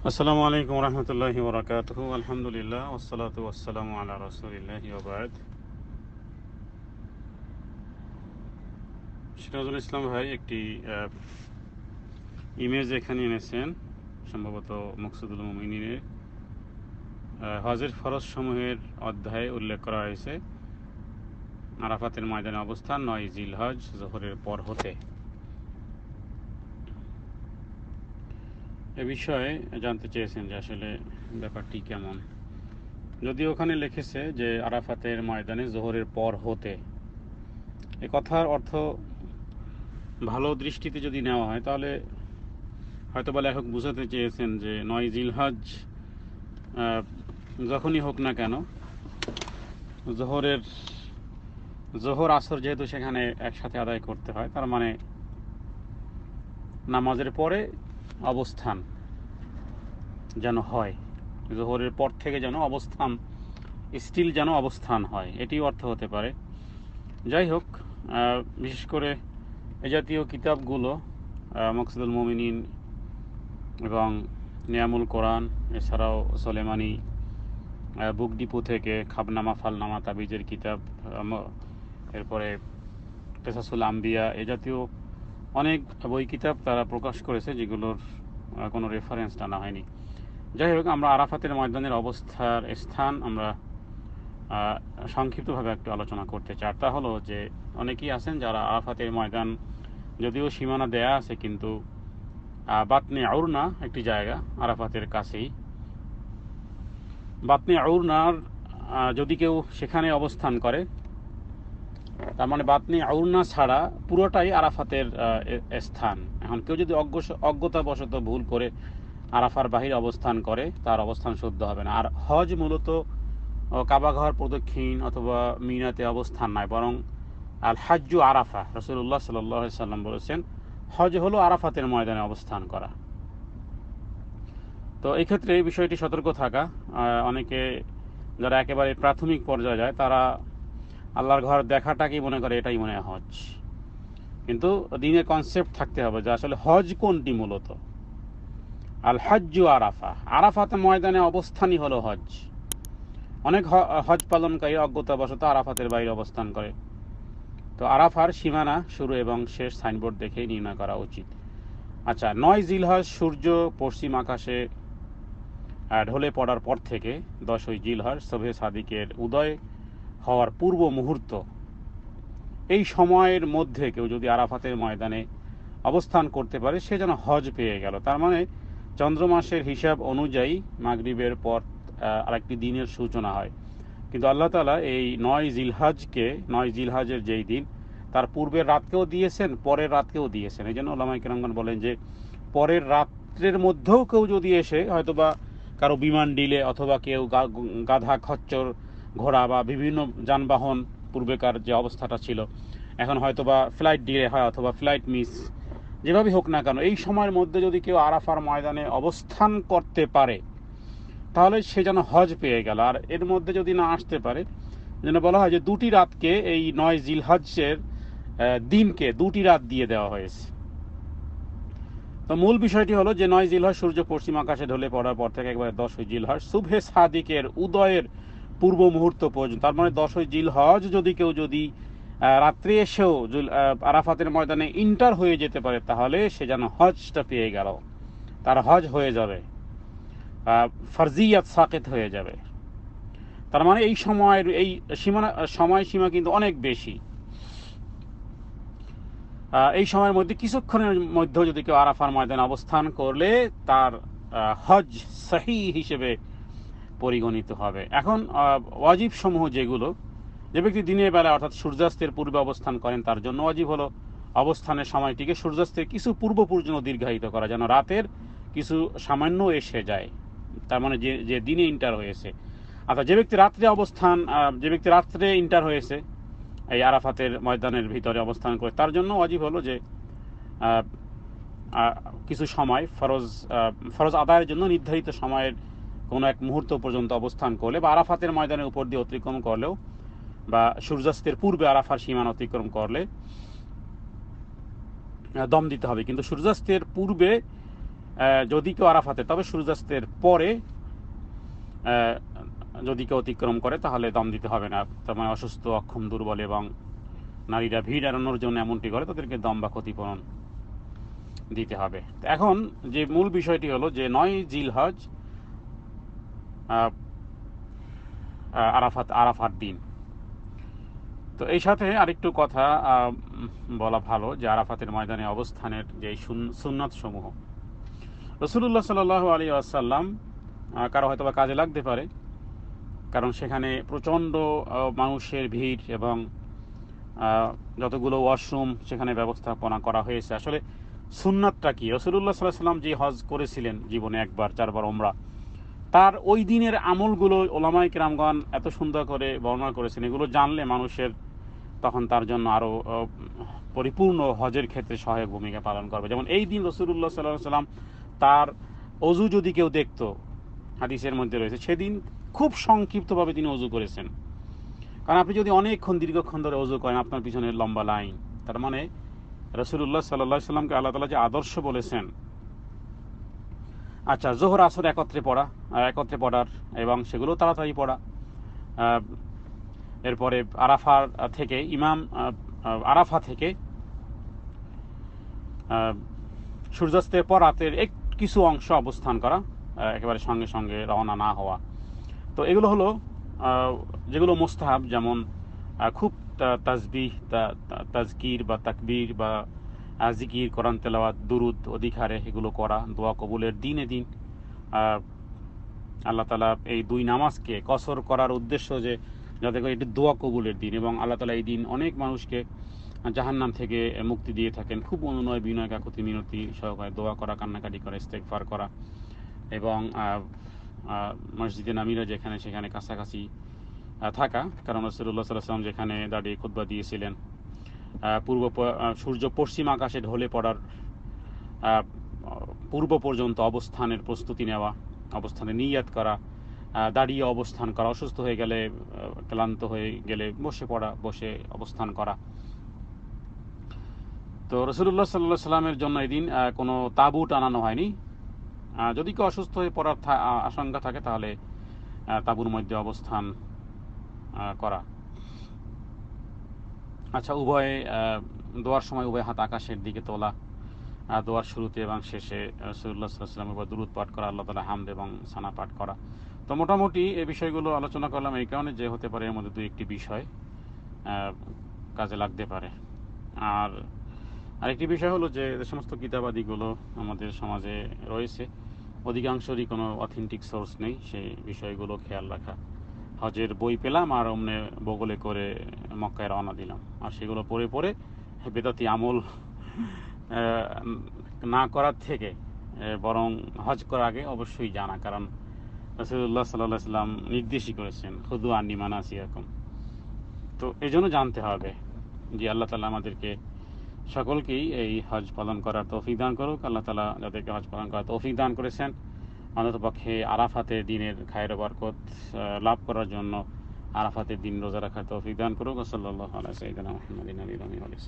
আসসালামু আলাইকুম রহমতুল্লাহি ওবরাকাতুহু আলহামদুলিল্লাহ ওয়াসসালাতু ওয়াসসালামু আলা রাসূলিল্লাহি ওয়া বা'দ। সিরাজুল ইসলাম ভাই একটি ইমেজ এখানে এনেছেন, সম্ভবত মকসুদুল মুমিনিনের হজের ফরজ সমূহের অধ্যায়ে উল্লেখ করা হয়েছে আরাফাতের ময়দানে অবস্থান 9 জিলহজ জোহরের পর হতে। এ বিষয়ে জানতে চেয়েছেন যে আসলে ব্যাপারটি কেমন। যদিও ওখানে লিখেছে যে আরাফাতের ময়দানে জোহরের পর হতে, এ কথার অর্থ ভালো দৃষ্টিতে যদি নেওয়া হয় তাহলে হয়তো বা লেখক বুঝাতে চেয়েছেন যে 9 জিলহজ যখনই হোক না কেন জোহর আসর যেহেতু সেখানে একসাথে আদায় করতে হয়, তার মানে নামাজের পরে অবস্থান যেন হয়, জোহরের পর থেকে যেন অবস্থান স্টিল যেন অবস্থান হয়, এটি অর্থ হতে পারে। যাই হোক, বিশেষ করে এ জাতীয় কিতাবগুলো মকসুদুল মুমিনিন এবং নিয়ামুল কোরআন, এছাড়াও সোলেমানি বুক ডিপো থেকে খাবনামা ফালনামা তাবিজের কিতাব, এরপরে কেসাসুল আম্বিয়া, এ জাতীয় অনেক বই কিতাব তারা প্রকাশ করেছে যেগুলোর কোনো রেফারেন্স টানা হয়নি। যাই হোক, আমরা আরাফাতের ময়দানের অবস্থার স্থান আমরা সংক্ষিপ্তভাবে একটু আলোচনা করতে চাই। তা হলো যে অনেকেই আছেন যারা আরাফাতের ময়দান যদিও সীমানা দেয়া আছে, কিন্তু বাতনে আউরনা একটি জায়গা আরাফাতের কাছেই, বাতনে আউরনার যদি কেউ সেখানে অবস্থান করে, তার মানে বাতনি আউরনা ছাড়া পুরোটাই আরাফাতের স্থান। এখন কেউ যদি অজ্ঞতাবশত ভুল করে আরাফার বাহিরে অবস্থান করে, তার অবস্থান শুদ্ধ হবে না। আর হজ মূলত কাবাঘর প্রদক্ষিণ অথবা মিনাতে অবস্থান নয়, বরং আল হাজ্জু আরাফা, রাসূলুল্লাহ সাল্লাল্লাহু আলাইহি সাল্লাম বলেছেন হজ হলো আরাফাতের ময়দানে অবস্থান করা। তো এই ক্ষেত্রে এই বিষয়টি সতর্ক থাকা। অনেকে যারা একেবারে প্রাথমিক পর্যায়ে যায়, তারা আল্লাহর ঘর দেখাটাকেই মনে করে এটাই মনে হয় হজ, কিন্তু দিনের কনসেপ্ট থাকতে হবে যে আসলে হজ কোনটি। মূলত আল হাজ্জু আরাফা, আরাফাতে ময়দানে অবস্থানই হলো হজ। অনেক হজ পালনকারী অজ্ঞতাবশত আরাফাতের বাইরে অবস্থান করে, তো আরাফার সীমানা শুরু এবং শেষ সাইনবোর্ড দেখেই নির্ণয় করা উচিত। আচ্ছা, 9 জিলহজ সূর্য পশ্চিম আকাশে ঢলে পড়ার পর থেকে 10 জিলহজ শবে সাদিকের উদয় হওয়ার পূর্ব মুহূর্ত, এই সময়ের মধ্যে কেউ যদি আরাফাতের ময়দানে অবস্থান করতে পারে, সে যেন হজ পেয়ে গেল। তার মানে চন্দ্রমাসের হিসাব অনুযায়ী মাগরিবের পর আরেকটি দিনের সূচনা হয়, কিন্তু আল্লাহ তাআলা এই 9 জিলহজের যেই দিন, তার পূর্বের রাতকেও দিয়েছেন, পরের রাতকেও দিয়েছেন। এই জন্য ওলামায়ে কেরামগণ বলেন যে পরের রাত্রের মধ্যেও কেউ যদি এসে, হয়তোবা কারো বিমান ডিলে, অথবা কেউ গাধা খচ্চর ঘোড়া বা বিভিন্ন যানবাহন, পূর্বেকার যে অবস্থাটা ছিল, এখন হয়তোবা ফ্লাইট ডিলে হয় অথবা ফ্লাইট মিস, যেভাবে হোক না কেন, এই সময়ের মধ্যে যদি কেউ আরাফার ময়দানে অবস্থান করতে পারে, তাহলে সে যেন হজ পেয়ে গেল। আর এর মধ্যে যদি না আসতে পারে, যেন বলা হয় যে 2টি রাতকে, এই 9 জিলহজের দিনকে 2টি রাত দিয়ে দেওয়া হয়েছে। তো মূল বিষয়টি হলো যে 9 জিলহজ সূর্য পশ্চিম আকাশে ঢলে পড়ার পর থেকে একবারে 10 জিলহজ শুভে সাদিকের উদয়ের পূর্ব মুহূর্ত পর্যন্ত, তার মানে 10 জিলহজ যদি কেউ রাত্রে এসেও আরাফাতের ময়দানে ইন্টার হয়ে যেতে পারে, তাহলে সে যেন হজটা পেয়ে গেল, তার হজ হয়ে যাবে, ফারজিয়াত সাকিত হয়ে যাবে। তার মানে এই সময়ের এই সময়সীমা কিন্তু অনেক বেশি। এই সময়ের মধ্যে কিছুক্ষণের মধ্যেও যদি কেউ আরাফার ময়দানে অবস্থান করলে, তার হজ সহি হিসেবে পরিগণিত হবে। এখন ওয়াজিব সমূহ যেগুলো, যে ব্যক্তি দিনের বেলা অর্থাৎ সূর্যাস্তের পূর্বে অবস্থান করেন, তার জন্য ওয়াজিব হলো অবস্থানের সময়টিকে সূর্যাস্তের কিছু পূর্ব পর্যন্ত দীর্ঘায়িত করা, যেন রাতের কিছু সামান্য এসে যায়, তার মানে যে দিনে ইন্টার হয়েছে। অর্থাৎ যে ব্যক্তি রাত্রে ইন্টার হয়েছে এই আরাফাতের ময়দানের ভিতরে অবস্থান করে, তার জন্য ওয়াজিব হলো যে কিছু সময় ফরজ আদায়ের জন্য নির্ধারিত সময়ের কোনো এক মুহূর্ত পর্যন্ত অবস্থান করলে, বা আরাফাতের ময়দানের উপর দিয়ে অতিক্রম করলেও, বা সূর্যাস্তের পূর্বে আরাফার সীমানা অতিক্রম করলে দম দিতে হবে। কিন্তু সূর্যাস্তের পূর্বে যদি কেউ আরাফাতে, তবে সূর্যাস্তের পরে যদি কেউ অতিক্রম করে তাহলে দম দিতে হবে না। তার মানে অসুস্থ, অক্ষম, দুর্বল এবং নারীরা ভিড় এড়ানোর জন্য এমনটি করে, তাদেরকে দম বা ক্ষতিপূরণ দিতে হবে। এখন যে মূল বিষয়টি হলো যে 9 জিলহজ আরাফাত দিন। তো এই সাথে আরেকটু কথা বলা ভালো যে আরাফাতের ময়দানে অবস্থানের যে সুন্নাত সমূহ, রাসূলুল্লাহ সাল্লাল্লাহু আলাইহি ওয়াসাল্লাম কারো হয়তো বা কাজে লাগতে পারে, কারণ সেখানে প্রচণ্ড মানুষের ভিড় এবং যতগুলো ওয়াশরুম সেখানে ব্যবস্থাপনা করা হয়েছে। আসলে সুন্নাতটা কি? রাসূলুল্লাহ সাল্লাল্লাহু আলাইহি ওয়াসাল্লাম যে হজ করেছিলেন জীবনে একবার, 4 বার ওমরা, তার ওই দিনের আমলগুলো ওলামায়ে কেরামগণ এত সুন্দর করে বর্ণনা করেছেন, এগুলো জানলে মানুষের তখন তার জন্য আরও পরিপূর্ণ হজের ক্ষেত্রে সহায়ক ভূমিকা পালন করবে। যেমন এই দিন রাসূলুল্লাহ সাল্লাল্লাহু আলাইহি ওয়াসাল্লাম তার অজু যদি কেউ দেখতো, হাদিসের মধ্যে রয়েছে, সেদিন খুব সংক্ষিপ্তভাবে তিনি অজু করেছেন। কারণ আপনি যদি অনেকক্ষণ দীর্ঘক্ষণ ধরে অজু করেন, আপনার পিছনে লম্বা লাইন, তার মানে রাসূলুল্লাহ সাল্লাল্লাহু আলাইহি ওয়াসাল্লামকে আল্লাহ তাআলা যে আদর্শ বলেছেন, আচ্ছা জোহর আসর একত্রে পড়ার এবং সেগুলো তাড়াতাড়ি পড়া, এরপরে আরাফা থেকে সূর্যাস্তের পর রাতের কিছু অংশ অবস্থান করা, একেবারে সঙ্গে সঙ্গে রওনা না হওয়া। তো এগুলো হলো যেগুলো মুস্তাহাব, যেমন খুব তাসবিহ, তাজকির বা তাকবীর বা জিকির, কোরআন তেলাওয়াত, দুরুদ অধিক হারে এগুলো করা, দোয়া কবুলের দিনে দিন। আল্লাহ তাআলা এই 2 নামাজকে কসর করার উদ্দেশ্য যে যাতে করে এটি দোয়া কবুলের দিন, এবং আল্লাহ তাআলা এই দিন অনেক মানুষকে জাহান্নাম থেকে মুক্তি দিয়ে থাকেন। খুব অনুনয় বিনয় কাকুতি মিনতি সহকারে দোয়া করা, কান্নাকাটি করা, ইস্তেগফার করা, এবং মসজিদে নামিরা যেখানে সেখানে কাছাকাছি থাকা, কারণ রাসূলুল্লাহ সাল্লাল্লাহু আলাইহি ওয়াসাল্লাম যেখানে দাঁড়িয়ে খুতবা দিয়েছিলেন, সূর্য পশ্চিম আকাশে ঢলে পড়ার পূর্ব পর্যন্ত অবস্থানের প্রস্তুতি নেওয়া, অবস্থানে নিয়াত করা, দাঁড়িয়ে অবস্থান করা, অসুস্থ হয়ে গেলে, ক্লান্ত হয়ে গেলে বসে পড়া, বসে অবস্থান করা। তো রাসূলুল্লাহ সাল্লাল্লাহু আলাইহি ওয়াসাল্লামের জন্য এদিন কোনো তাঁবু টানানো হয়নি। যদি কেউ অসুস্থ হয়ে পড়ার আশঙ্কা থাকে তাহলে তাঁবুর মধ্যে অবস্থান করা। আচ্ছা, উভয়ে দোয়ার সময় উভয় হাত আকাশের দিকে তোলা, দোয়ার শুরুতে এবং শেষে রাসূলুল্লাহ সাল্লাল্লাহু আলাইহি ওয়াসাল্লামের উপর দুরূদ পাঠ করা, আল্লাহ তাআলা হামদ এবং সানা পাঠ করা। তো মোটামুটি এই বিষয়গুলো আলোচনা করলাম এই কারণে যে হতে পারে এর মধ্যে 2-1টি বিষয় কাজে লাগতে পারে। আর আরেকটি বিষয় হলো যে সমস্ত কিতাবাদিগুলো আমাদের সমাজে রয়েছে, অধিকাংশরই কোনো অথেন্টিক সোর্স নেই, সেই বিষয়গুলো খেয়াল রাখা। হজের বই পেলাম আর অমনে বগলে করে মক্কায় রওনা দিলাম, আর সেগুলো পড়ে পড়ে বেদাতি আমল না করার থেকে বরং হজ করার আগে অবশ্যই জানা, কারণ রাসূলুল্লাহ সাল্লাল্লাহু আলাইহি ওয়াসাল্লাম নির্দেশই করেছেন খুযু আন্নী মানাসিকাকুম। তো এই জন্য জানতে হবে যে আল্লাহ তাআলা আমাদেরকে সকলকেই এই হজ পালন করার তৌফিক দান করুক। আল্লাহ তাআলা যাদেরকে হজ পালন করার তৌফিক দান করেছেন, অন্ততপক্ষে আরাফাতের দিনের খায়র বরকত লাভ করার জন্য আরাফাতের দিন রোজা রাখার তৌফিক দান করুক। সাল্লাল্লাহু আলা সাইয়্যিদিনা মুহাম্মাদিন।